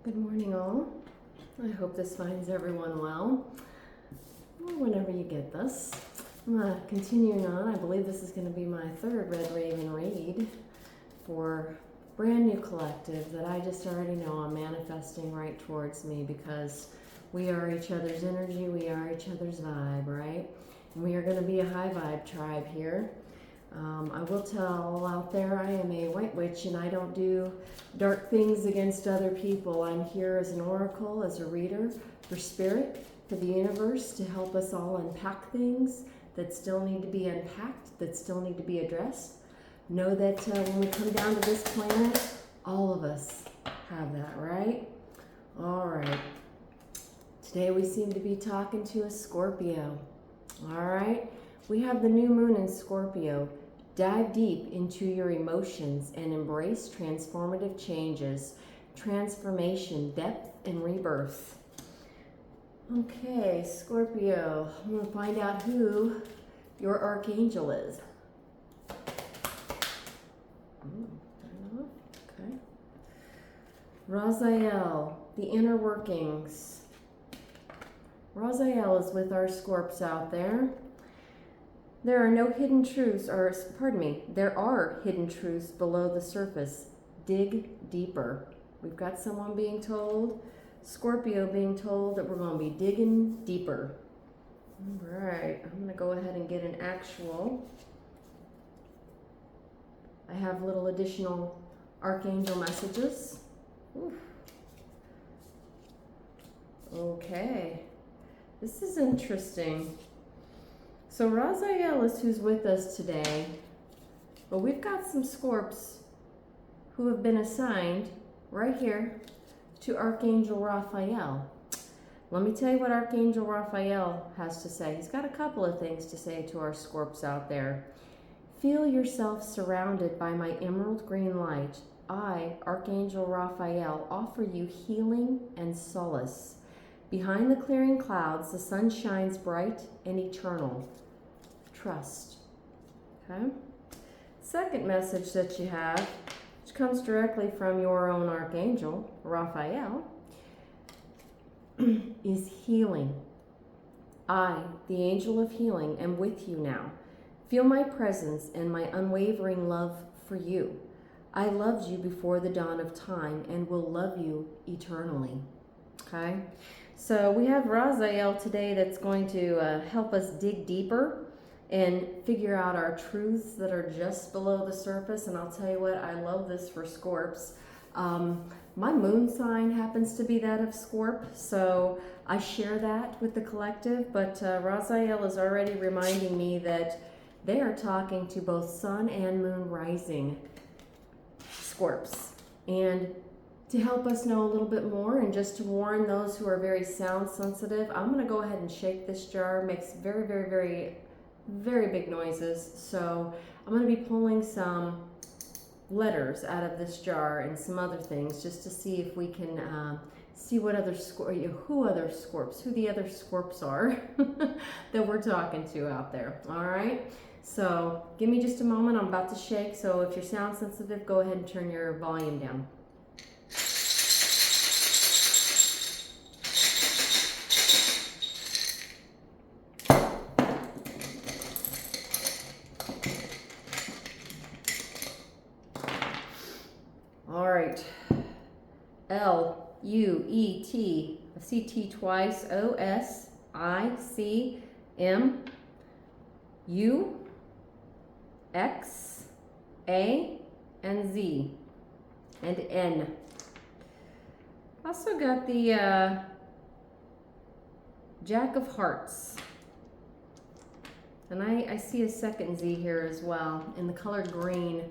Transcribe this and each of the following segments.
Good morning, all. I hope this finds everyone well, or whenever you get this. I'm continuing on. I believe this is going to be my third Red Raven read for brand new collective that I just already know I'm manifesting right towards me, because we are each other's energy, we are each other's vibe, right? And we are going to be a high vibe tribe here. I will tell out there, I am a white witch and I don't do dark things against other people. I'm here as an oracle, as a reader for spirit, for the universe, to help us all unpack things that still need to be unpacked, that still need to be addressed. Know that when we come down to this planet, all of us have that, right? All right. Today we seem to be talking to a Scorpio. All right. We have the new moon in Scorpio. Dive deep into your emotions and embrace transformative changes, transformation, depth, and rebirth. Okay, Scorpio, I'm going to find out who your archangel is. Okay. Raziel, the inner workings. Raziel is with our Scorps out there. There are no hidden truths, or pardon me, there are hidden truths below the surface. Dig deeper. We've got someone being told, Scorpio being told, that we're going to be digging deeper. All right, I'm going to go ahead and get an actual. I have little additional archangel messages. Oof. Okay, this is interesting. So Raziel is who's with us today, but we've got some Scorps who have been assigned right here to Archangel Raphael. Let me tell you what Archangel Raphael has to say. He's got a couple of things to say to our Scorps out there. Feel yourself surrounded by my emerald green light. I, Archangel Raphael, offer you healing and solace. Behind the clearing clouds, the sun shines bright and eternal. Trust. Okay? Second message that you have, which comes directly from your own Archangel, Raphael, is healing. I, the angel of healing, am with you now. Feel my presence and my unwavering love for you. I loved you before the dawn of time and will love you eternally. Okay? So we have Raziel today that's going to help us dig deeper and figure out our truths that are just below the surface. And I'll tell you what, I love this for Scorps. My moon sign happens to be that of Scorp, so I share that with the collective, but Raziel is already reminding me that they are talking to both sun and moon rising Scorps. And to help us know a little bit more, and just to warn those who are very sound sensitive, I'm going to go ahead and shake this jar. It makes very, very, very, very big noises. So I'm going to be pulling some letters out of this jar and some other things, just to see if we can see what other who the other Scorps are that we're talking to out there. All right. So give me just a moment. I'm about to shake. So if you're sound sensitive, go ahead and turn your volume down. All right, L-U-E-T, I see T twice, O-S-I-C-M, U-X, A, and Z, and N. Also got the Jack of Hearts, and I see a second Z here as well, and the color green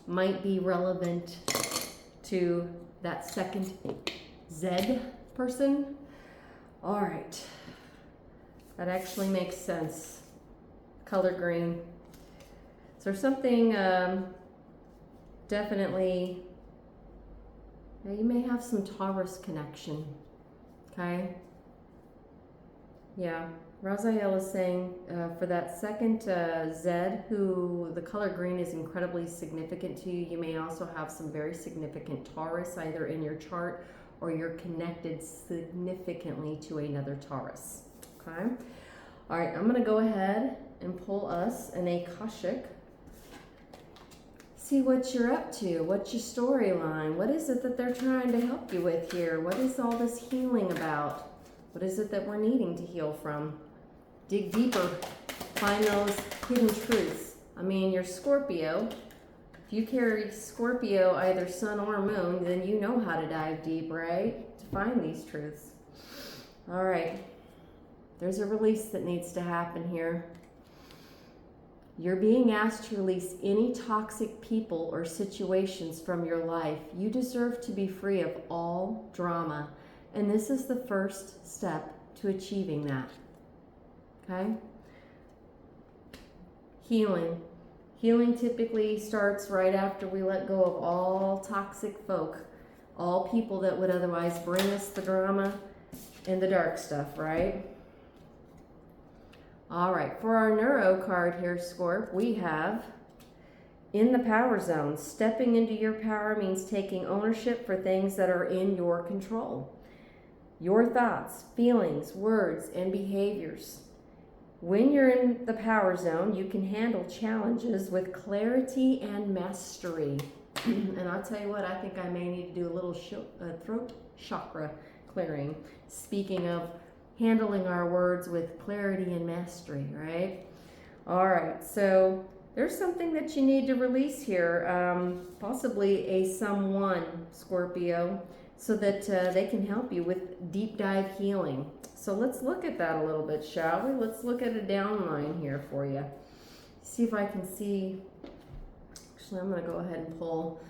might be relevant to that second Z person. All right, that actually makes sense. Color green. So something definitely, you may have some Taurus connection. Okay. Yeah, Raziel is saying for that second Z, who the color green is incredibly significant to you, you may also have some very significant Taurus either in your chart or you're connected significantly to another Taurus. Okay? All right, I'm going to go ahead and pull us an Akashic. See what you're up to. What's your storyline? What is it that they're trying to help you with here? What is all this healing about? What is it that we're needing to heal from? Dig deeper. Find those hidden truths. I mean, you're Scorpio. If you carry Scorpio, either sun or moon, then you know how to dive deep, right? To find these truths. All right. There's a release that needs to happen here. You're being asked to release any toxic people or situations from your life. You deserve to be free of all drama. And this is the first step to achieving that. Okay? Healing. Healing typically starts right after we let go of all toxic folk, all people that would otherwise bring us the drama and the dark stuff, right? All right, for our Neuro card here, Scorp, we have in the power zone. Stepping into your power means taking ownership for things that are in your control. Your thoughts, feelings, words, and behaviors. When you're in the power zone, you can handle challenges with clarity and mastery. And I'll tell you what, I think I may need to do a little throat chakra clearing. Speaking of handling our words with clarity and mastery, right? All right, so there's something that you need to release here, possibly a someone, Scorpio, so that they can help you with deep dive healing. So let's look at that a little bit, shall we? Let's look at a downline here for you. See if I can see. Actually, I'm going to go ahead and pull.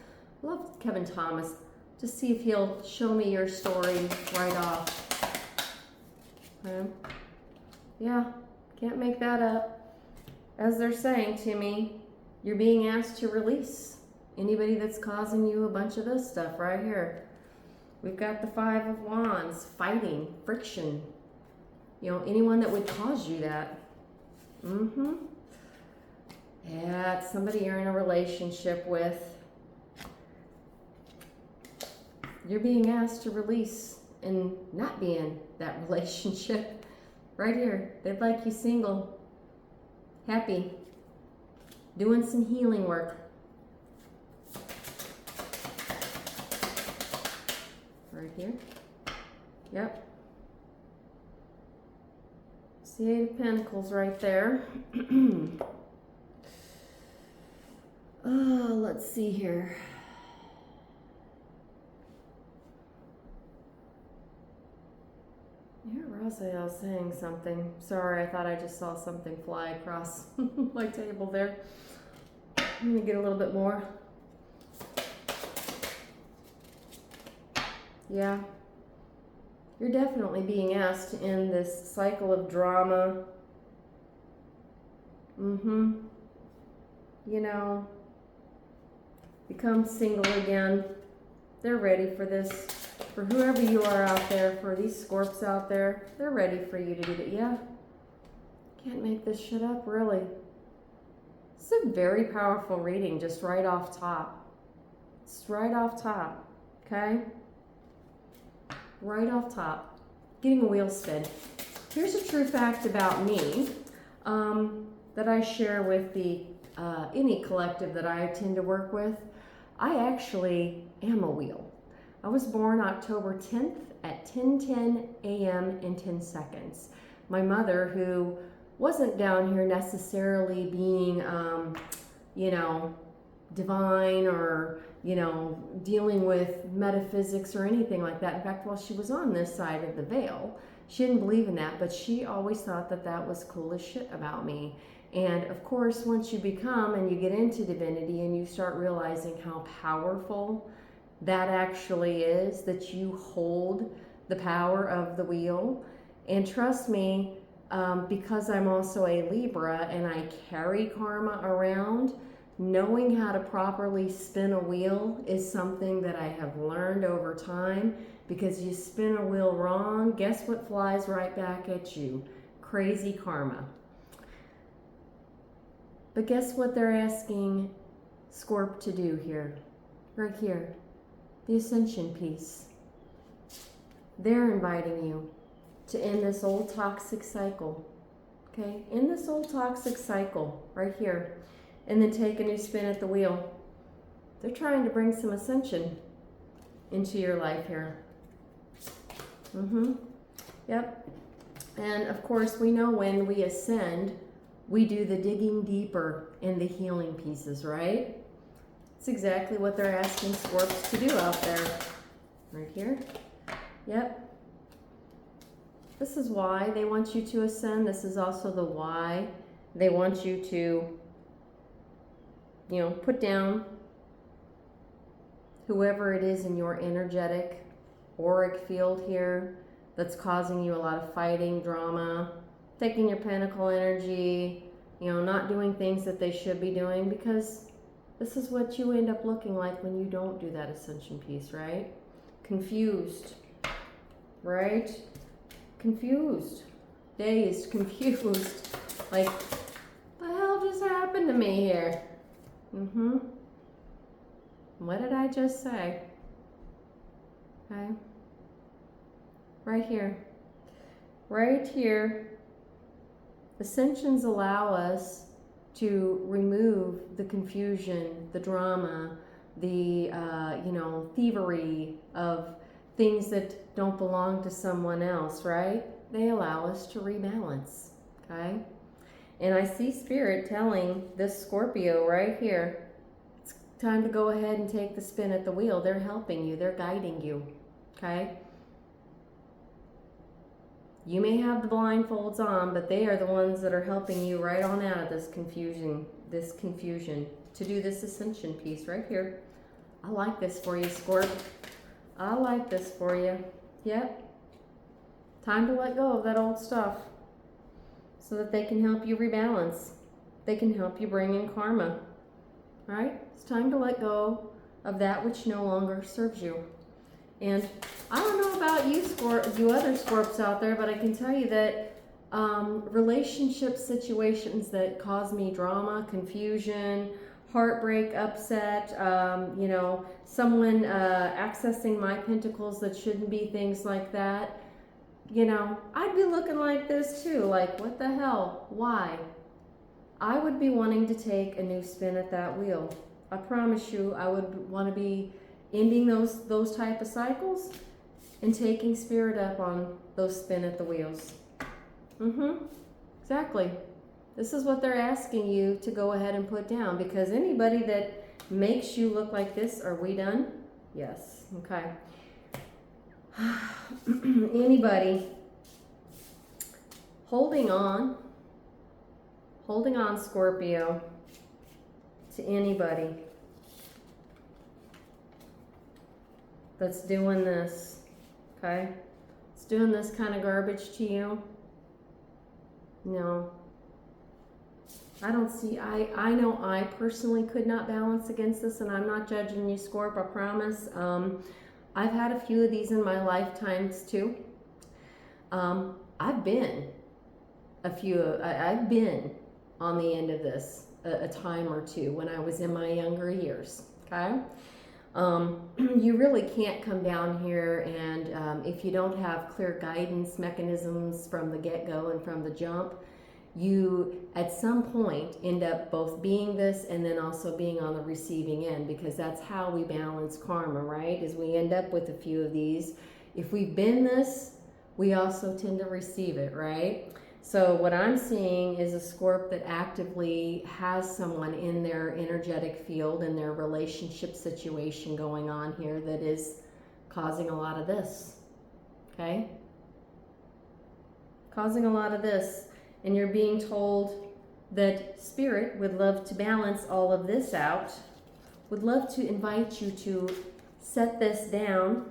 I love Kevin Thomas. Just see if he'll show me your story right off. Okay. Yeah, can't make that up. As they're saying to me, you're being asked to release anybody that's causing you a bunch of this stuff right here. We've got the Five of Wands, fighting, friction. You know, anyone that would cause you that. Yeah, it's somebody you're in a relationship with. You're being asked to release and not be in that relationship. Right here, they'd like you single, happy, doing some healing work. Right here. Yep. See, Eight of Pentacles right there. Let's see here. Here, Raziel saying something. Sorry, I thought I just saw something fly across my table there. Let me get a little bit more. Yeah. You're definitely being asked to end this cycle of drama. You know, become single again. They're ready for this. For whoever you are out there, for these Scorps out there, they're ready for you to do it. Yeah. Can't make this shit up, really. It's a very powerful reading, just right off top. It's right off top, okay? Right off top. Getting a wheel spin. Here's a true fact about me that I share with the any collective that I tend to work with. I actually am a wheel. I was born October 10th at 10:10 a.m. and 10 seconds. My mother, who wasn't down here necessarily being, you know, divine or, you know, dealing with metaphysics or anything like that. In fact, while she was on this side of the veil, she didn't believe in that, but she always thought that that was cool as shit about me. And of course, once you become and you get into divinity and you start realizing how powerful that actually is, that you hold the power of the wheel. And trust me, because I'm also a Libra and I carry karma around, knowing how to properly spin a wheel is something that I have learned over time, because you spin a wheel wrong, guess what flies right back at you? Crazy karma. But guess what they're asking Scorp to do here? Right here. The ascension piece. They're inviting you to end this old toxic cycle. Okay? End this old toxic cycle right here. And then take a new spin at the wheel. They're trying to bring some ascension into your life here. Yep. And of course, we know when we ascend, we do the digging deeper in the healing pieces, right? It's exactly what they're asking Scorps to do out there. Right here. Yep. This is why they want you to ascend. This is also the why they want you to, you know, put down whoever it is in your energetic auric field here that's causing you a lot of fighting, drama, taking your pentacle energy, you know, not doing things that they should be doing, because this is what you end up looking like when you don't do that ascension piece, right? Confused, right? Confused, dazed, confused. Like, what the hell just happened to me here? What did I just say? Okay. Right here. Right here. Ascensions allow us to remove the confusion, the drama, the, thievery of things that don't belong to someone else, right? They allow us to rebalance, okay? And I see Spirit telling this Scorpio right here, it's time to go ahead and take the spin at the wheel. They're helping you. They're guiding you, okay? You may have the blindfolds on, but they are the ones that are helping you right on out of this confusion, to do this ascension piece right here. I like this for you, Scorp. I like this for you. Yep. Time to let go of that old stuff so that they can help you rebalance. They can help you bring in karma. Right? It's time to let go of that which no longer serves you. And I don't know about you, you other Scorps out there, but I can tell you that relationship situations that cause me drama, confusion, heartbreak, upset, someone accessing my pentacles that shouldn't be, things like that, I'd be looking like this too. Like, what the hell? Why? I would be wanting to take a new spin at that wheel. I promise you, I would want to be ending those type of cycles and taking Spirit up on those spin at the wheels. Exactly. This is what they're asking you to go ahead and put down, because anybody that makes you look like this, are we done? Yes. Okay. Anybody holding on, Scorpio, to anybody that's doing this, okay? It's doing this kind of garbage to you. No. I don't see, I know I personally could not balance against this, and I'm not judging you, Scorp, I promise. I've had a few of these in my lifetimes too. I've been on the end of this a time or two when I was in my younger years, okay? You really can't come down here and if you don't have clear guidance mechanisms from the get-go and from the jump, you at some point end up both being this and then also being on the receiving end, because that's how we balance karma, right? Is we end up with a few of these. If we've been this, we also tend to receive it, right? So what I'm seeing is a Scorp that actively has someone in their energetic field, in their relationship situation going on here that is causing a lot of this, okay? Causing a lot of this. And you're being told that Spirit would love to balance all of this out, would love to invite you to set this down,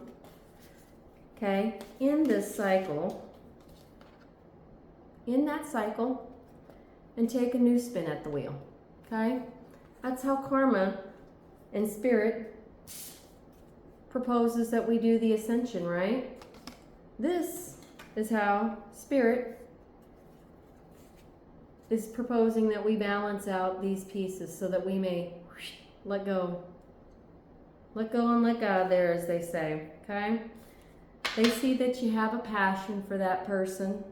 okay, in this cycle, in that cycle, and take a new spin at the wheel, okay? That's how karma and Spirit proposes that we do the ascension, right? This is how Spirit is proposing that we balance out these pieces so that we may let go. Let go and let God there, as they say, okay? They see that you have a passion for that person,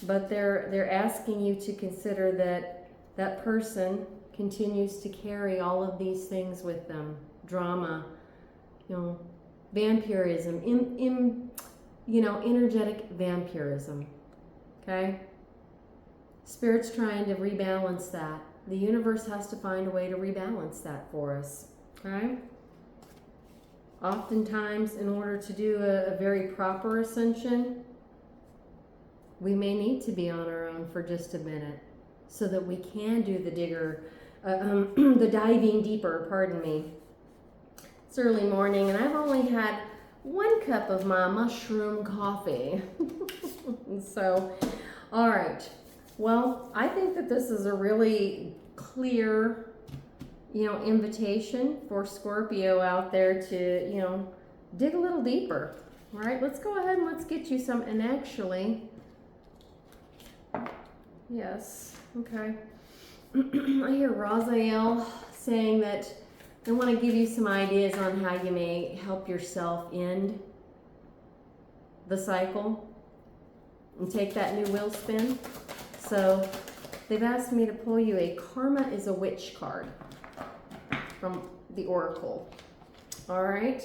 but they're asking you to consider that that person continues to carry all of these things with them. Drama, vampirism, energetic vampirism. Okay? Spirit's trying to rebalance that. The universe has to find a way to rebalance that for us. Okay? Oftentimes, in order to do a very proper ascension, we may need to be on our own for just a minute so that we can do the the diving deeper, pardon me. It's early morning and I've only had 1 cup of my mushroom coffee. So, all right. Well, I think that this is a really clear invitation for Scorpio out there to, dig a little deeper. All right, let's go ahead and let's get you some, and actually, yes, okay. I hear Raziel saying that they want to give you some ideas on how you may help yourself end the cycle and take that new wheel spin. So they've asked me to pull you a Karma is a Witch card from the Oracle. All right.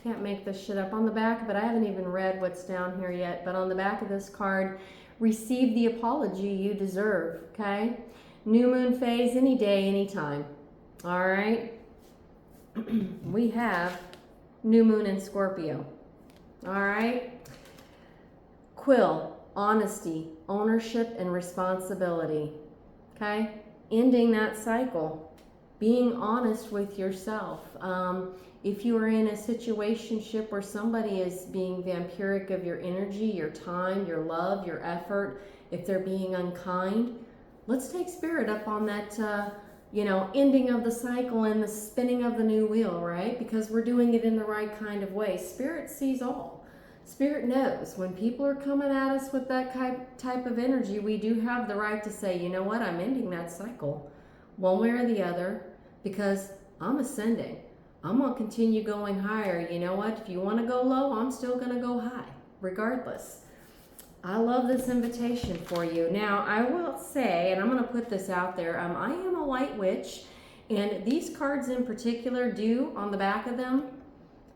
Can't make this shit up. On the back, but I haven't even read what's down here yet, but on the back of this card, receive the apology you deserve, okay? New moon phase, any day, any time. All right. We have new moon in Scorpio. All right. Quill, honesty, ownership, and responsibility. Okay? Ending that cycle. Being honest with yourself. If you are in a situationship where somebody is being vampiric of your energy, your time, your love, your effort, if they're being unkind, let's take Spirit up on that, ending of the cycle and the spinning of the new wheel, right? Because we're doing it in the right kind of way. Spirit sees all. Spirit knows when people are coming at us with that type of energy, we do have the right to say, you know what, I'm ending that cycle one way or the other because I'm ascending. I'm going to continue going higher. You know what, if you want to go low, I'm still going to go high, regardless. I love this invitation for you. Now, I will say, and I'm going to put this out there, I am a white witch, and these cards in particular do, on the back of them,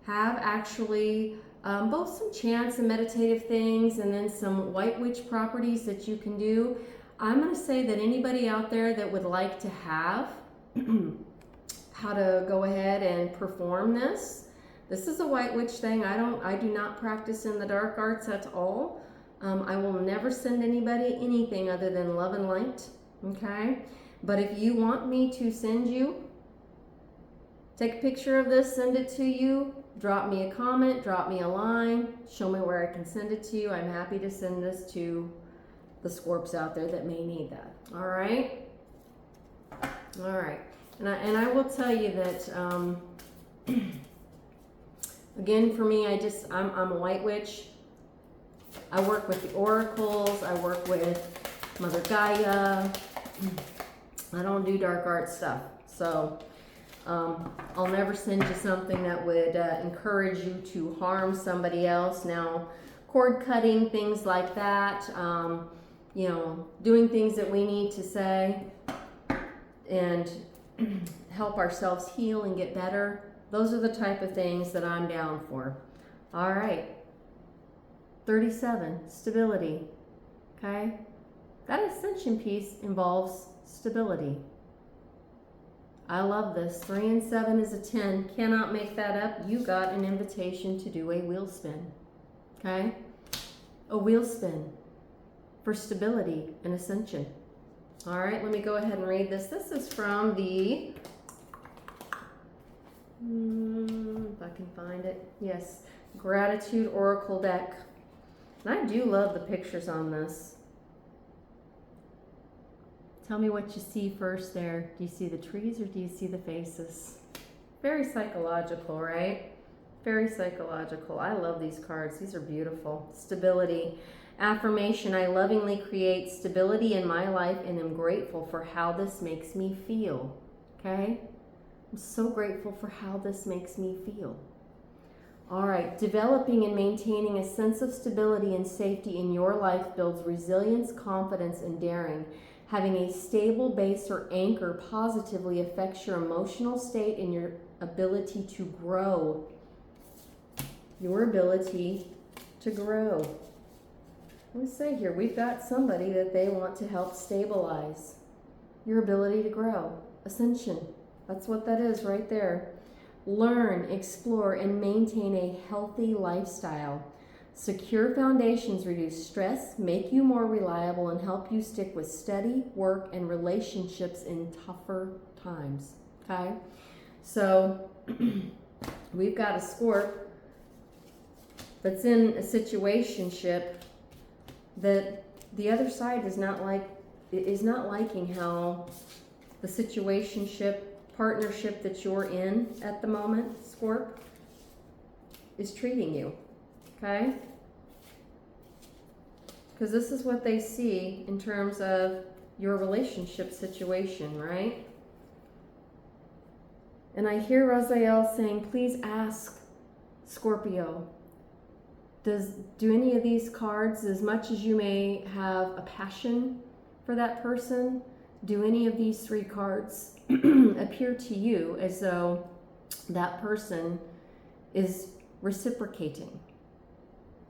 have actually both some chants and meditative things and then some white witch properties that you can do. I'm going to say that anybody out there that would like to have how to go ahead and perform this is a white witch thing. I do not practice in the dark arts at all. I will never send anybody anything other than love and light, okay? But if you want me to send you, take a picture of this, send it to you, drop me a comment, drop me a line, show me where I can send it to you. I'm happy to send this to the Scorps out there that may need that. All right? All right. And I will tell you that, again, for me, I'm a white witch. I work with the oracles. I work with Mother Gaia. I don't do dark art stuff. So I'll never send you something that would encourage you to harm somebody else. Now, cord cutting, things like that, doing things that we need to say and help ourselves heal and get better. Those are the type of things that I'm down for. All right. 37, stability. Okay? That ascension piece involves stability. I love this. 3 and 7 is a 10. Cannot make that up. You got an invitation to do a wheel spin. Okay? A wheel spin for stability and ascension. All right, let me go ahead and read this. This is from the, if I can find it. Yes, Gratitude Oracle deck. And I do love the pictures on this. Tell me what you see first there. Do you see the trees or do you see the faces? Very psychological, right? Very psychological. I love these cards. These are beautiful. Stability. Affirmation. I lovingly create stability in my life and am grateful for how this makes me feel. Okay? I'm so grateful for how this makes me feel. All right, developing and maintaining a sense of stability and safety in your life builds resilience, confidence, and daring. Having a stable base or anchor positively affects your emotional state and your ability to grow. Your ability to grow. Let's say here, we've got somebody that they want to help stabilize. Your ability to grow. Ascension. That's what that is right there. Learn, explore, and maintain a healthy lifestyle. Secure foundations reduce stress, make you more reliable, and help you stick with study, work, and relationships in tougher times. Okay? So, we've got a Scorp that's in a situationship that the other side is not liking how the situationship partnership that you're in at the moment, Scorp, is treating you. Okay? Because this is what they see in terms of your relationship situation, right? And I hear Raziel saying, please ask Scorpio, do any of these cards, as much as you may have a passion for that person, do any of these three cards appear to you as though that person is reciprocating,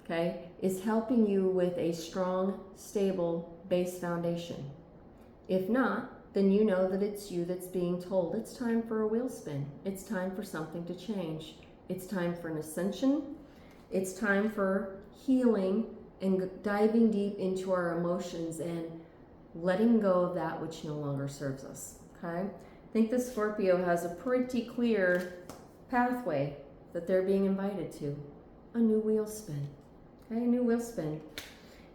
okay, is helping you with a strong, stable base foundation? If not, then you know that it's you that's being told it's time for a wheel spin. It's time for something to change. It's time for an ascension. It's time for healing and diving deep into our emotions and letting go of that which no longer serves us. Okay? I think the Scorpio has a pretty clear pathway that they're being invited to. A new wheel spin. Okay, a new wheel spin.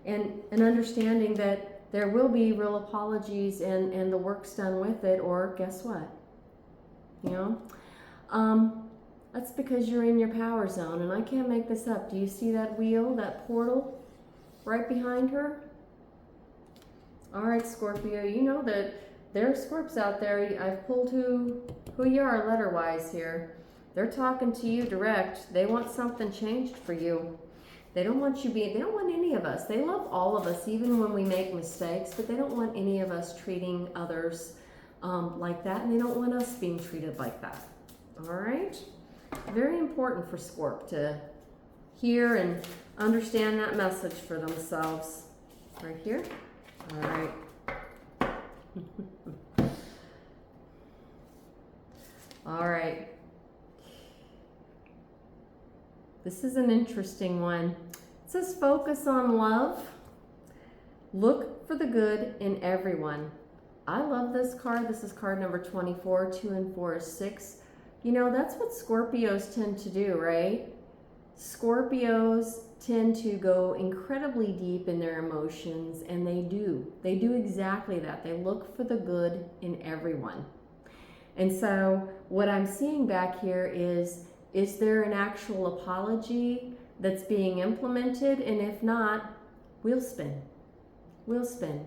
And understanding that there will be real apologies and the work's done with it, or guess what? You know? That's because you're in your power zone, and I can't make this up. Do you see that wheel, that portal right behind her? All right, Scorpio, you know that there are Scorps out there. I've pulled who you are letter-wise here. They're talking to you direct. They want something changed for you. They don't want they don't want any of us. They love all of us, even when we make mistakes, but they don't want any of us treating others like that, and they don't want us being treated like that. All right? Very important for Scorp to hear and understand that message for themselves. Right here. All right. All right. This is an interesting one. It says focus on love. Look for the good in everyone. I love this card. This is card number 24. 2 and 4 is 6. You know, that's what Scorpios tend to do, right? Scorpios tend to go incredibly deep in their emotions, and they do exactly that. They look for the good in everyone. And so what I'm seeing back here is there an actual apology that's being implemented? And if not, wheel spin. Wheel spin.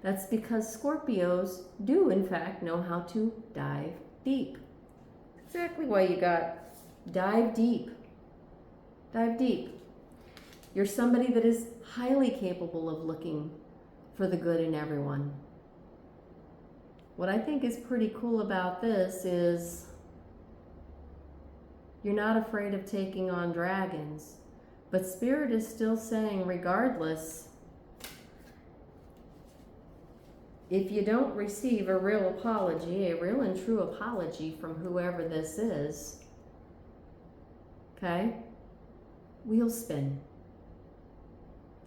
That's because Scorpios do in fact know how to dive deep. Exactly why you got dive deep. Dive deep. You're somebody that is highly capable of looking for the good in everyone. What I think is pretty cool about this is you're not afraid of taking on dragons, but Spirit is still saying, regardless, if you don't receive a real apology, a real and true apology from whoever this is, okay, wheel spin.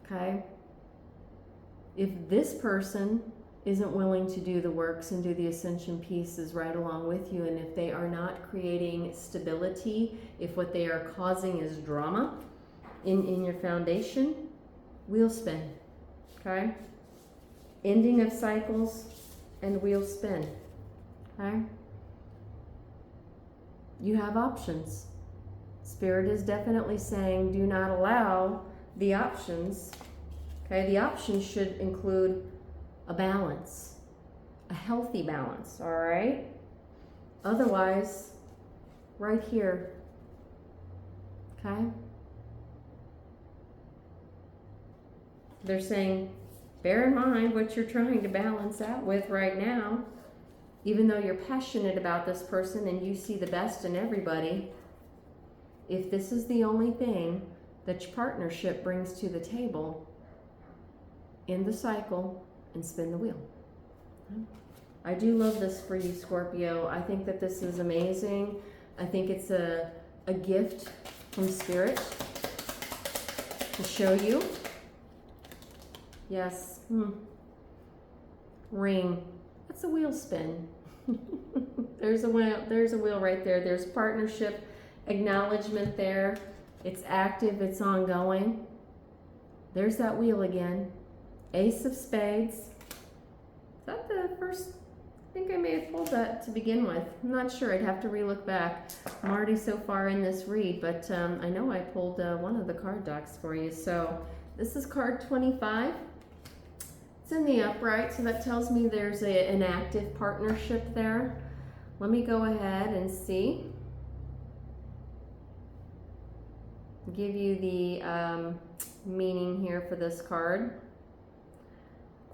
Okay? If this person isn't willing to do the works and do the ascension pieces right along with you, and if they are not creating stability, if what they are causing is drama in your foundation, wheel spin. Okay? Ending of cycles and wheel spin. Okay? You have options. Spirit is definitely saying do not allow the options. Okay, the options should include a balance, a healthy balance, all right? Otherwise, right here, okay? They're saying, bear in mind what you're trying to balance out with right now. Even though you're passionate about this person and you see the best in everybody, if this is the only thing that your partnership brings to the table, end the cycle and spin the wheel. I do love this for you, Scorpio. I think that this is amazing. I think it's a gift from Spirit to show you. Yes. Ring. That's a wheel spin. There's a wheel right there. There's partnership, acknowledgement there. It's active, it's ongoing. There's that wheel again. Ace of Spades. Is that the first? I think I may have pulled that to begin with. I'm not sure. I'd have to re-look back. I'm already so far in this read, but I know I pulled one of the card decks for you. So this is card 25. It's in the upright, so that tells me there's an active partnership there. Let me go ahead and see. Give you the meaning here for this card.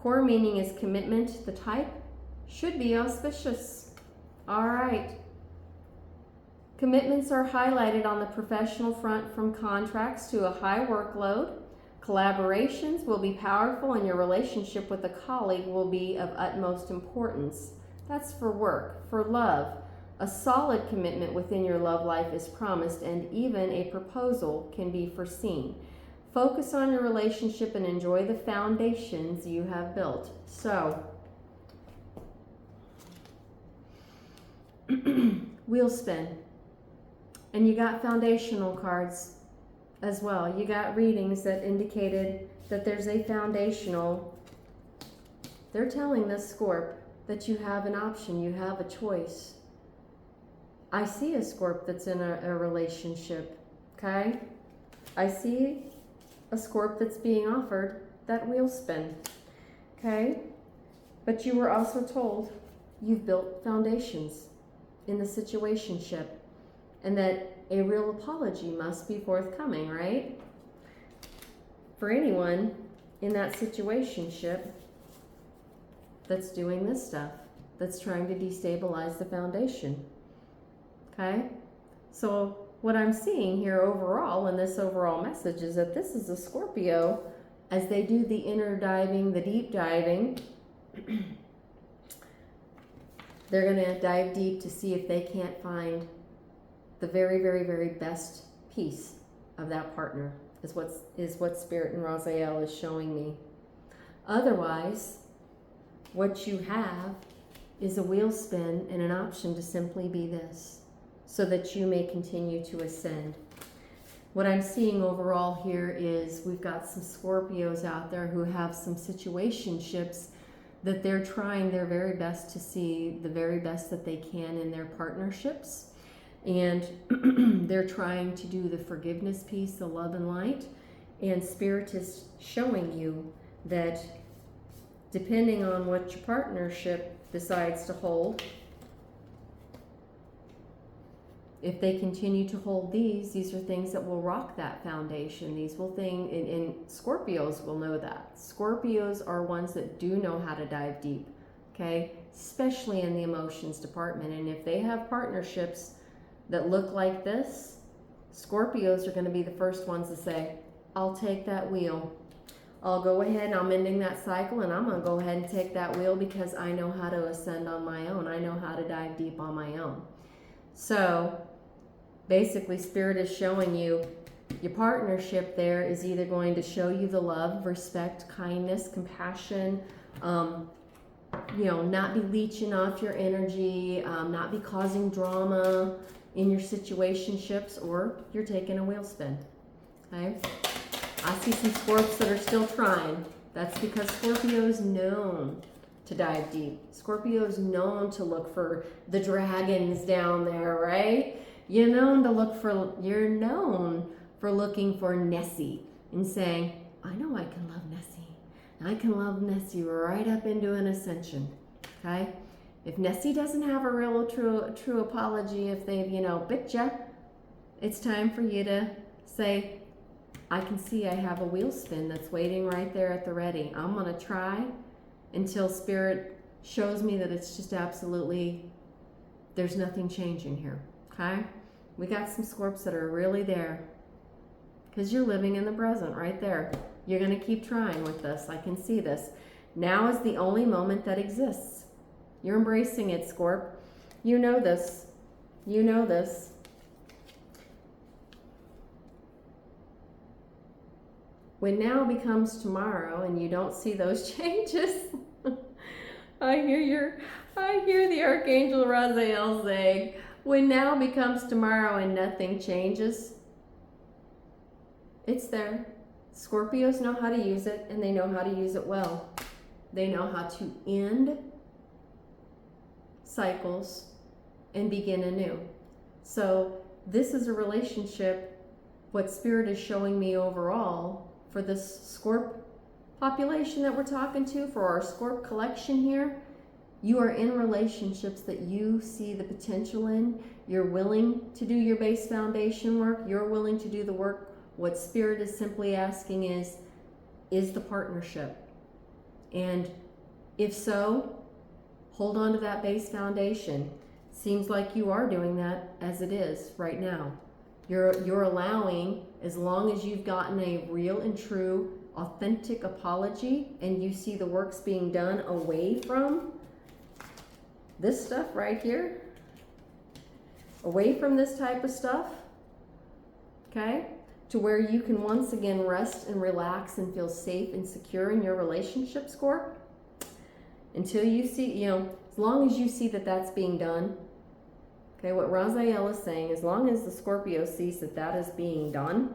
Core meaning is commitment. The type should be auspicious. All right. Commitments are highlighted on the professional front, from contracts to a high workload. Collaborations will be powerful, and your relationship with a colleague will be of utmost importance. That's for work. For love, a solid commitment within your love life is promised, and even a proposal can be foreseen. Focus on your relationship and enjoy the foundations you have built. So, wheel spin. And you got foundational cards as well. You got readings that indicated that there's a foundational. They're telling this Scorp that you have an option, you have a choice. I see a Scorp that's in a relationship, okay? I see a Scorp that's being offered that wheel spin, okay? But you were also told you've built foundations in the situationship, and that a real apology must be forthcoming, right? For anyone in that situationship that's doing this stuff, that's trying to destabilize the foundation, okay? So what I'm seeing here overall in this overall message is that this is a Scorpio, as they do the inner diving, the deep diving, they're going to dive deep to see if they can't find the very, very, very best piece of that partner, is what Spirit and Raziel is showing me. Otherwise, what you have is a wheel spin and an option to simply be this, so that you may continue to ascend. What I'm seeing overall here is we've got some Scorpios out there who have some situationships that they're trying their very best to see the very best that they can in their partnerships. And they're trying to do the forgiveness piece, the love and light. And Spirit is showing you that depending on what your partnership decides to hold, if they continue to hold these are things that will rock that foundation. These will and Scorpios will know that. Scorpios are ones that do know how to dive deep, okay? Especially in the emotions department. And if they have partnerships that look like this, Scorpios are going to be the first ones to say, I'll take that wheel. I'll go ahead, I'm ending that cycle, and I'm going to go ahead and take that wheel because I know how to ascend on my own. I know how to dive deep on my own. So basically, Spirit is showing you your partnership there is either going to show you the love, respect, kindness, compassion, not be leeching off your energy, not be causing drama in your situationships, or you're taking a wheel spin, okay? I see some Scorps that are still trying. That's because Scorpio is known to dive deep. Scorpio is known to look for the dragons down there, right? You're known for looking for Nessie and saying, I know I can love Nessie. I can love Nessie right up into an ascension, okay? If Nessie doesn't have a real true apology, if they've, bit ya, it's time for you to say, I can see I have a wheel spin that's waiting right there at the ready. I'm going to try until Spirit shows me that it's just absolutely, there's nothing changing here, okay? We got some Scorps that are really there because you're living in the present right there. You're going to keep trying with this. I can see this. Now is the only moment that exists. You're embracing it, Scorp. You know this. You know this. When now becomes tomorrow and you don't see those changes, I hear the Archangel Raziel saying, when now becomes tomorrow and nothing changes, it's there. Scorpios know how to use it, and they know how to use it well. They know how to end cycles and begin anew. So this is a relationship, what Spirit is showing me overall for this Scorp population that we're talking to, for our Scorp collection here. You are in relationships that you see the potential in. You're willing to do your base foundation work. You're willing to do the work. What Spirit is simply asking is the partnership? And if so, hold on to that base foundation. Seems like you are doing that as it is right now. You're allowing, as long as you've gotten a real and true, authentic apology, and you see the works being done away from this stuff right here, away from this type of stuff, okay, to where you can once again rest and relax and feel safe and secure in your relationship, Scorp. Until you see, as long as you see that that's being done, okay, what Raziel is saying, as long as the Scorpio sees that that is being done,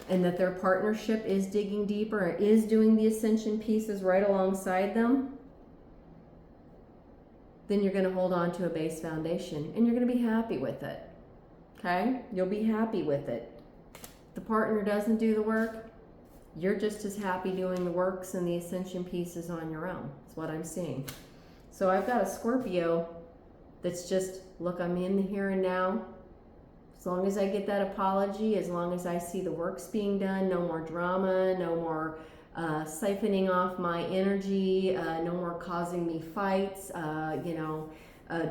and that their partnership is digging deeper, and is doing the ascension pieces right alongside them, then you're going to hold on to a base foundation, and you're going to be happy with it, okay? You'll be happy with it. If the partner doesn't do the work, you're just as happy doing the works and the ascension pieces on your own. That's what I'm seeing. So I've got a Scorpio that's just, look, I'm in the here and now. As long as I get that apology, as long as I see the works being done, no more drama, no more siphoning off my energy, no more causing me fights,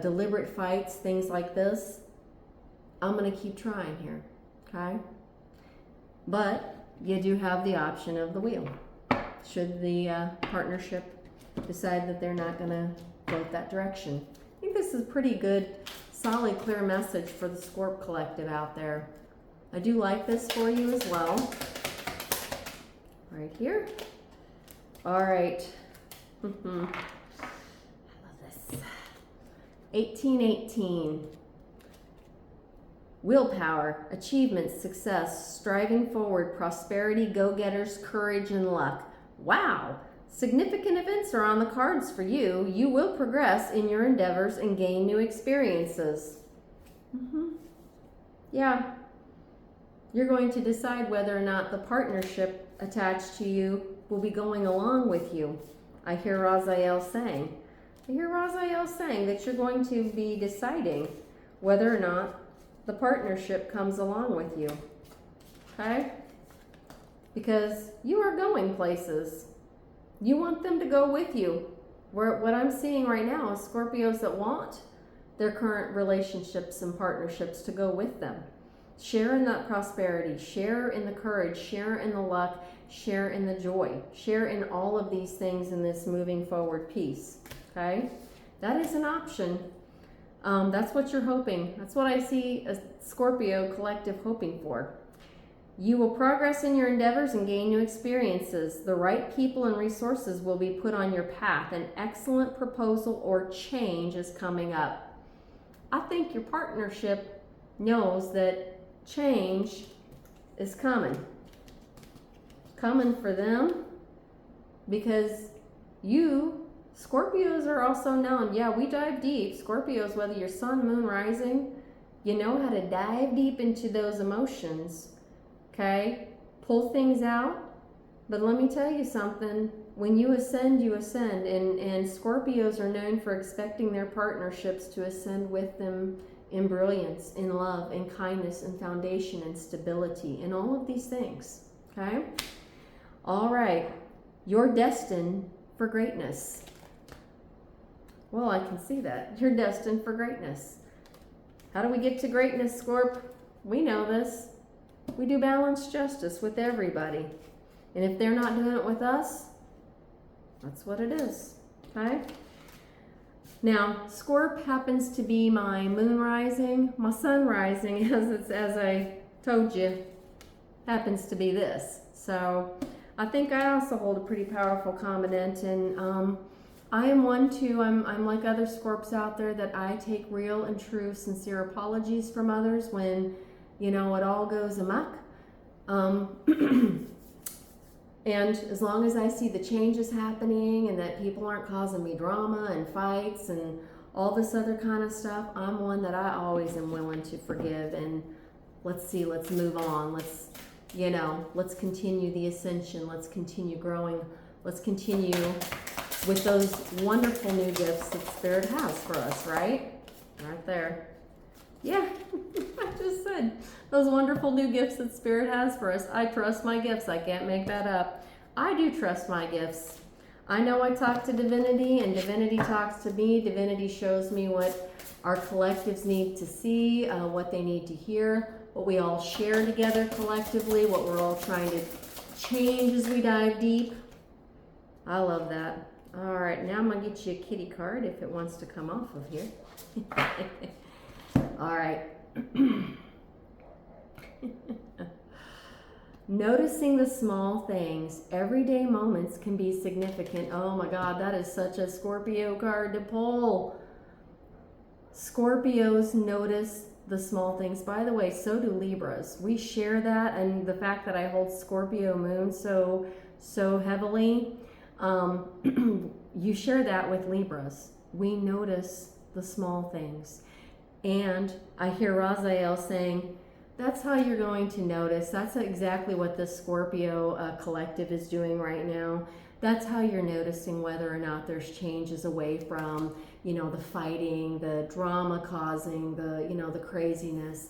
deliberate fights, things like this. I'm going to keep trying here, okay? But you do have the option of the wheel. Should the partnership decide that they're not going to vote that direction. I think this is a pretty good, solid, clear message for the Scorp collective out there. I do like this for you as well. Right here. All right. I love this. 1818. Willpower, achievements, success, striving forward, prosperity, go-getters, courage, and luck. Wow. Significant events are on the cards for you. You will progress in your endeavors and gain new experiences. Yeah. You're going to decide whether or not the partnership attached to you will be going along with you. I hear Raziel saying. I hear Raziel saying that you're going to be deciding whether or not the partnership comes along with you. Okay? Because you are going places. You want them to go with you. What I'm seeing right now is Scorpios that want their current relationships and partnerships to go with them. Share in that prosperity, share in the courage, share in the luck, share in the joy, share in all of these things in this moving forward piece, okay? That is an option. That's what you're hoping. That's what I see a Scorpio collective hoping for. You will progress in your endeavors and gain new experiences. The right people and resources will be put on your path. An excellent proposal or change is coming up. I think your partnership knows that change is coming. Coming for them, because you, Scorpios, are also known. Yeah, we dive deep. Scorpios, whether you're sun, moon, rising, you know how to dive deep into those emotions. Okay? Pull things out. But let me tell you something. when you ascend, you ascend. And Scorpios are known for expecting their partnerships to ascend with them in brilliance, in love, in kindness, in foundation, and stability, and all of these things. Okay? All right. You're destined for greatness. Well, I can see that. You're destined for greatness. How do we get to greatness, Scorp? We know this. We do balanced justice with everybody. And if they're not doing it with us, that's what it is. Okay? Now, Scorp happens to be my moon rising. My sun rising, as I told you, happens to be this. So I think I also hold a pretty powerful combinant, and I am one too. I'm like other Scorps out there, that I take real and true, sincere apologies from others when, it all goes amok. And as long as I see the changes happening and that people aren't causing me drama and fights and all this other kind of stuff, I'm one that I always am willing to forgive, and let's move on. Let's continue the ascension. Let's continue growing. Let's continue with those wonderful new gifts that Spirit has for us, right? Right there. Yeah, I just said those wonderful new gifts that Spirit has for us. I trust my gifts. I can't make that up. I do trust my gifts. I know I talk to Divinity, and Divinity talks to me. Divinity shows me what our collectives need to see, what they need to hear, what we all share together collectively, what we're all trying to change as we dive deep. I love that. All right, now I'm going to get you a kitty card if it wants to come off of here. All right. Noticing the small things, everyday moments can be significant. Oh my God, that is such a Scorpio card to pull. Scorpios notice the small things. By the way, so do Libras. We share that, and the fact that I hold Scorpio moon so heavily, you share that with Libras. We notice the small things. And I hear Raziel saying, that's how you're going to notice. That's exactly what this Scorpio collective is doing right now. That's how you're noticing whether or not there's changes away from, the fighting, the drama causing, the craziness.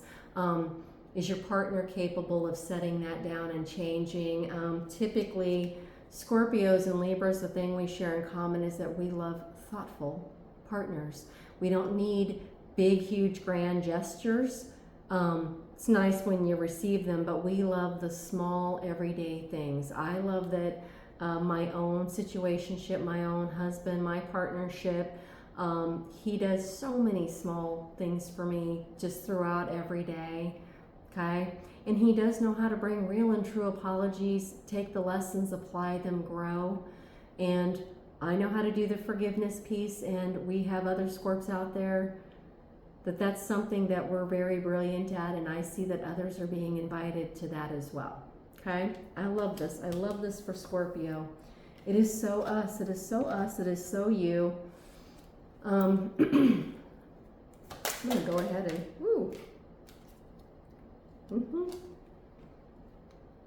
Is your partner capable of setting that down and changing? Typically, Scorpios and Libras, the thing we share in common is that we love thoughtful partners. We don't need big, huge, grand gestures. It's nice when you receive them, but we love the small, everyday things. I love that my own situationship, my own husband, my partnership, he does so many small things for me just throughout every day, okay? And he does know how to bring real and true apologies, take the lessons, apply them, grow. And I know how to do the forgiveness piece, and we have other Scorps out there that's something that we're very brilliant at, and I see that others are being invited to that as well. Okay? I love this. I love this for Scorpio. It is so us. It is so us. It is so you. I'm going to go ahead and,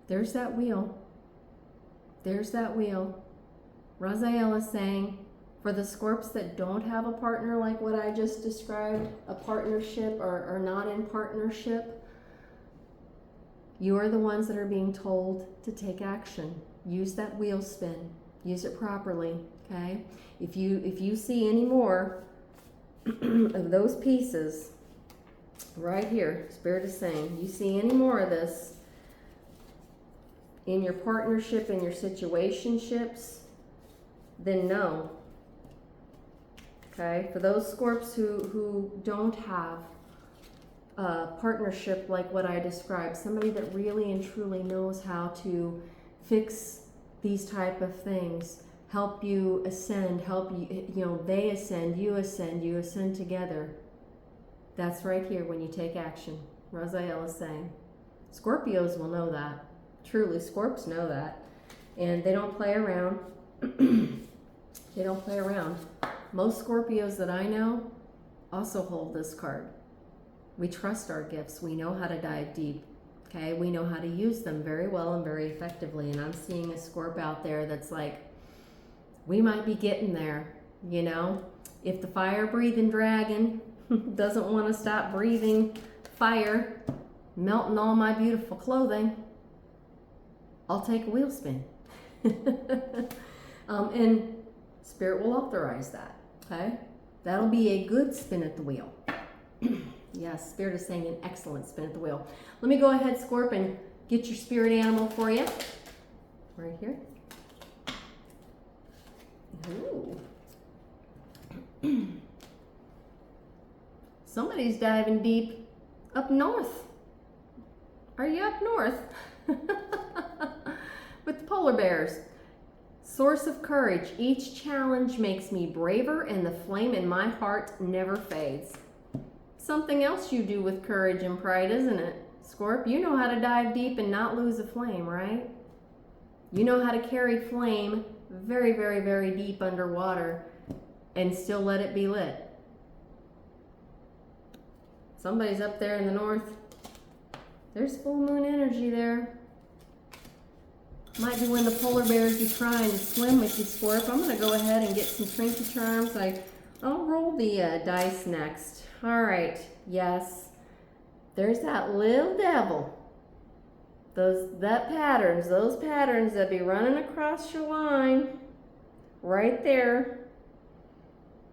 There's that wheel. There's that wheel. Raziel is saying, for the Scorps that don't have a partner like what I just described, a partnership or not in partnership, you are the ones that are being told to take action. Use that wheel spin. Use it properly, okay? If you see any more of those pieces right here, Spirit is saying, you see any more of this in your partnership, in your situationships, then no. Okay, for those Scorps who don't have a partnership like what I described, somebody that really and truly knows how to fix these type of things, help you ascend, help you, they ascend, you ascend together. That's right here when you take action. Raziel is saying. Scorpios will know that. Truly, Scorps know that. And they don't play around. They don't play around. Most Scorpios that I know also hold this card. We trust our gifts. We know how to dive deep. Okay, we know how to use them very well and very effectively. And I'm seeing a Scorp out there that's like, we might be getting there, you know. If the fire-breathing dragon doesn't want to stop breathing fire, melting all my beautiful clothing, I'll take a wheel spin. And Spirit will authorize that, okay? That'll be a good spin at the wheel. Yes, Spirit is saying an excellent spin at the wheel. Let me go ahead, Scorp, and get your spirit animal for you. Right here. Ooh. Somebody's diving deep up north. Are you up north? With the polar bears. Source of courage. Each challenge makes me braver and the flame in my heart never fades. Something else you do with courage and pride, isn't it, Scorp? You know how to dive deep and not lose a flame, right? You know how to carry flame very, very, very deep underwater and still let it be lit. Somebody's up there in the north. There's full moon energy there. Might be when the polar bears are trying to swim with you, Scorp. I'm going to go ahead and get some trinket charms. I'll roll the dice next. All right. Yes. There's that little devil. Those patterns that be running across your line. Right there.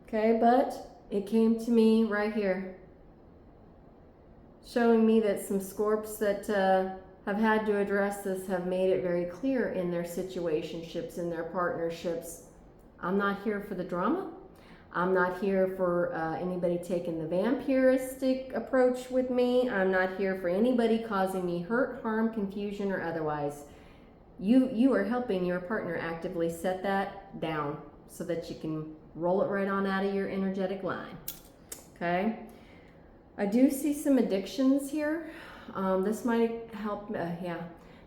Okay, but it came to me right here. Showing me that some Scorps that have had to address this have made it very clear in their situationships, in their partnerships. I'm not here for the drama. I'm not here for anybody taking the vampiristic approach with me. I'm not here for anybody causing me hurt, harm, confusion, or otherwise. You are helping your partner actively set that down so that you can roll it right on out of your energetic line. Okay? I do see some addictions here. This might help,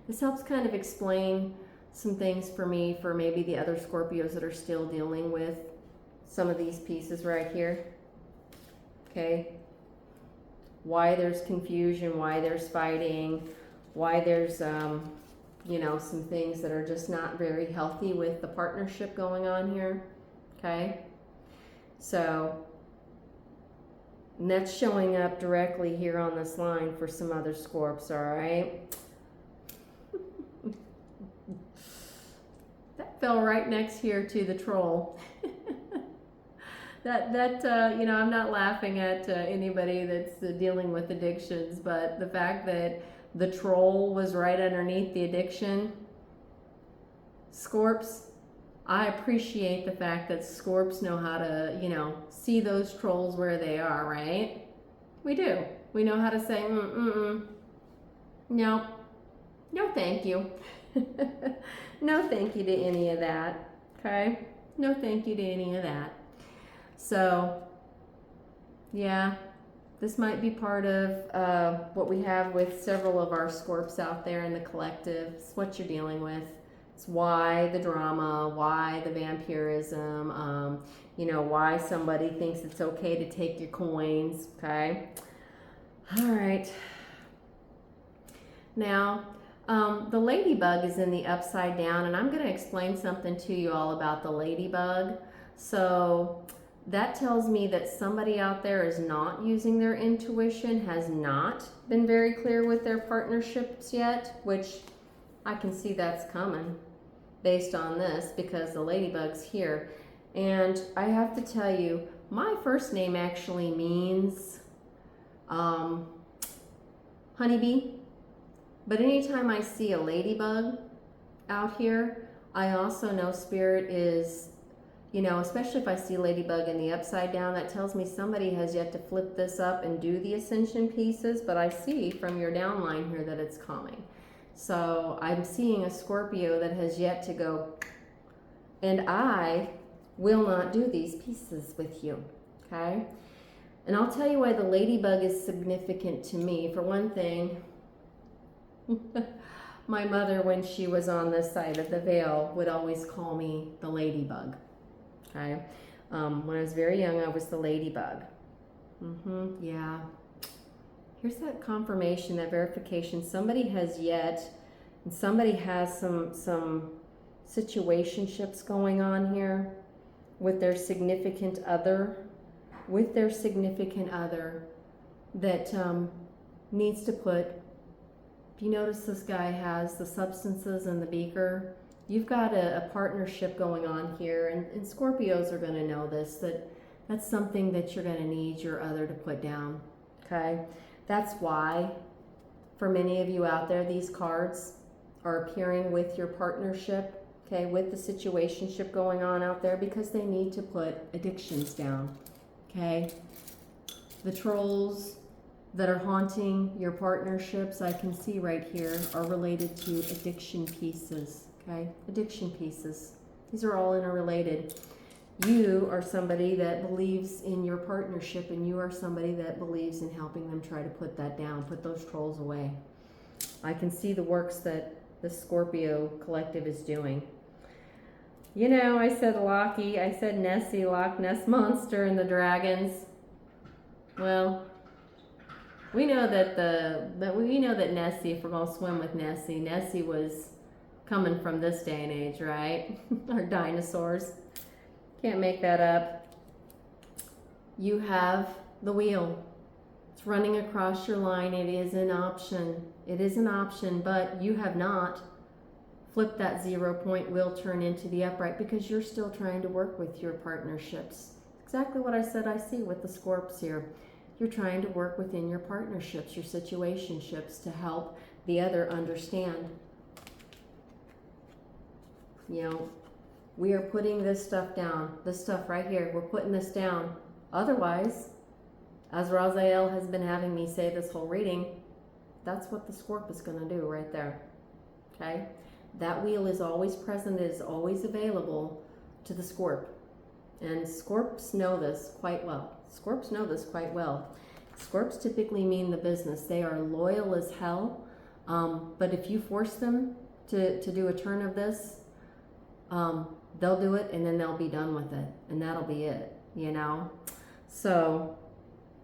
this helps kind of explain some things for me, for maybe the other Scorpios that are still dealing with some of these pieces right here. Okay? Why there's confusion, why there's fighting, why there's, you know, some things that are just not very healthy with the partnership going on here. Okay? So, and that's showing up directly here on this line for some other Scorps, all right? That fell right next here to the troll. You know, I'm not laughing at anybody that's dealing with addictions, but the fact that the troll was right underneath the addiction, Scorps, I appreciate the fact that Scorps know how to, you know, see those trolls where they are, right? We do. We know how to say, no, no thank you. No thank you to any of that, okay? No thank you to any of that. So, yeah, this might be part of what we have with several of our Scorps out there in the collective. It's what you're dealing with. It's why the drama, why the vampirism, you know, why somebody thinks it's okay to take your coins, okay? All right. Now, the ladybug is in the upside down, and I'm going to explain something to you all about the ladybug. So that tells me that somebody out there is not using their intuition, has not been very clear with their partnerships yet, which I can see that's coming based on this because the ladybug's here. And I have to tell you, my first name actually means honeybee. But anytime I see a ladybug out here, I also know Spirit is, you know, especially if I see a ladybug in the upside down, that tells me somebody has yet to flip this up and do the ascension pieces, but I see from your downline here that it's coming. So I'm seeing a Scorpio that has yet to go, and I will not do these pieces with you, okay? And I'll tell you why the ladybug is significant to me. For one thing, my mother, when she was on this side of the veil, would always call me the ladybug, okay? When I was very young, I was the ladybug. Yeah. Here's that confirmation, that verification. Somebody has yet, and somebody has some situationships going on here with their significant other, that needs to put, if you notice this guy has the substances in the beaker, you've got a partnership going on here, and Scorpios are going to know this, that's something that you're going to need your other to put down, okay? That's why, for many of you out there, these cards are appearing with your partnership, okay, with the situationship going on out there, because they need to put addictions down, okay? The trolls that are haunting your partnerships, I can see right here, are related to addiction pieces, okay? Addiction pieces. These are all interrelated. You are somebody that believes in your partnership, and you are somebody that believes in helping them try to put that down, put those trolls away. I can see the works that the Scorpio collective is doing. You know, I said Loki, I said Nessie, Loch Ness Monster, and the dragons. Well, we know that Nessie, if we're gonna swim with Nessie was coming from this day and age, right? Our dinosaurs. Can't make that up. You have the wheel. It's running across your line. It is an option. It is an option, but you have not flipped that 0-point wheel turn into the upright, because you're still trying to work with your partnerships. Exactly what I said I see with the Scorps here. You're trying to work within your partnerships, your situationships, to help the other understand. You know, we are putting this stuff down, this stuff right here, we're putting this down. Otherwise, as Raziel has been having me say this whole reading, that's what the Scorp is going to do right there, okay? That wheel is always present, it is always available to the Scorp. And Scorps know this quite well. Scorps know this quite well. Scorps typically mean the business. They are loyal as hell, but if you force them to do a turn of this, they'll do it, and then they'll be done with it, and that'll be it, you know? So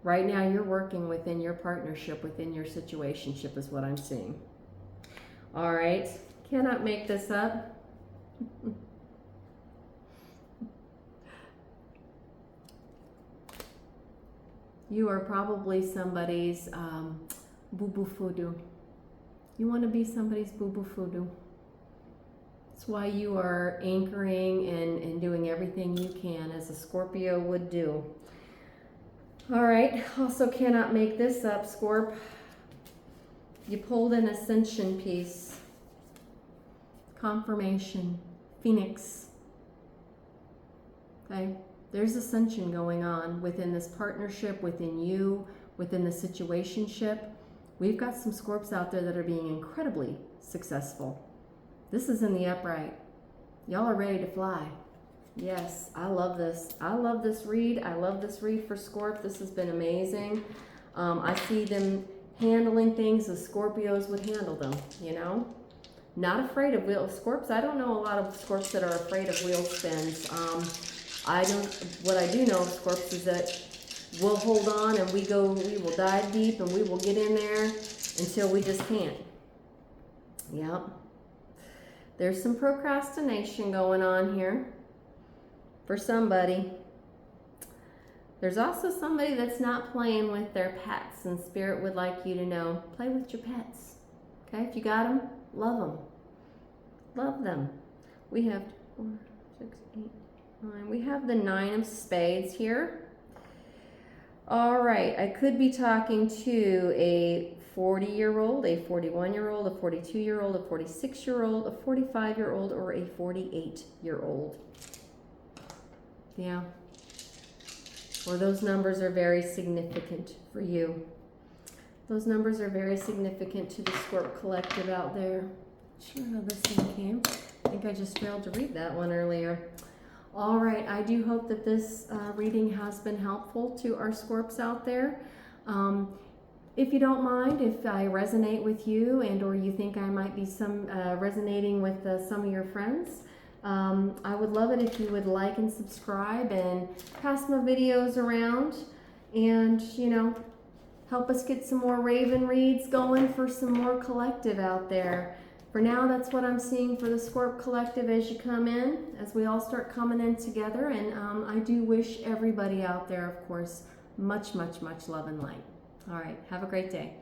right now you're working within your partnership, within your situationship is what I'm seeing. All right, cannot make this up. You are probably somebody's boo-boo voodoo. You want to be somebody's boo-boo voodoo. That's why you are anchoring and doing everything you can, as a Scorpio would do. All right, also cannot make this up, Scorp. You pulled an ascension piece. Confirmation. Phoenix. Okay? There's ascension going on within this partnership, within you, within the situationship. We've got some Scorps out there that are being incredibly successful. This is in the upright. Y'all are ready to fly. Yes, I love this. I love this read. I love this read for Scorp. This has been amazing. I see them handling things as Scorpios would handle them, you know? Not afraid of wheel Scorps. I don't know a lot of Scorps that are afraid of wheel spins. What I do know of Scorps is that we'll hold on and we will dive deep and we will get in there until we just can't. Yep. There's some procrastination going on here for somebody. There's also somebody that's not playing with their pets, and Spirit would like you to know, play with your pets. Okay, if you got them, love them. Love them. We have 4, 6, 8, 9. We have the 9 of spades here. All right, I could be talking to a 40-year-old, a 41-year-old, a 42-year-old, a 46-year-old, a 45-year-old, or a 48-year-old. Yeah. Or those numbers are very significant for you. Those numbers are very significant to the Scorp collective out there. Sure how this thing came. I think I just failed to read that one earlier. All right, I do hope that this reading has been helpful to our Scorps out there. If you don't mind, if I resonate with you and or you think I might be resonating with some of your friends, I would love it if you would like and subscribe and pass my videos around, and, you know, help us get some more Raven reads going for some more collective out there, For now, that's what I'm seeing for the Scorp Collective as you come in, as we all start coming in together. And I do wish everybody out there, of course, much, much, much love and light. All right, have a great day.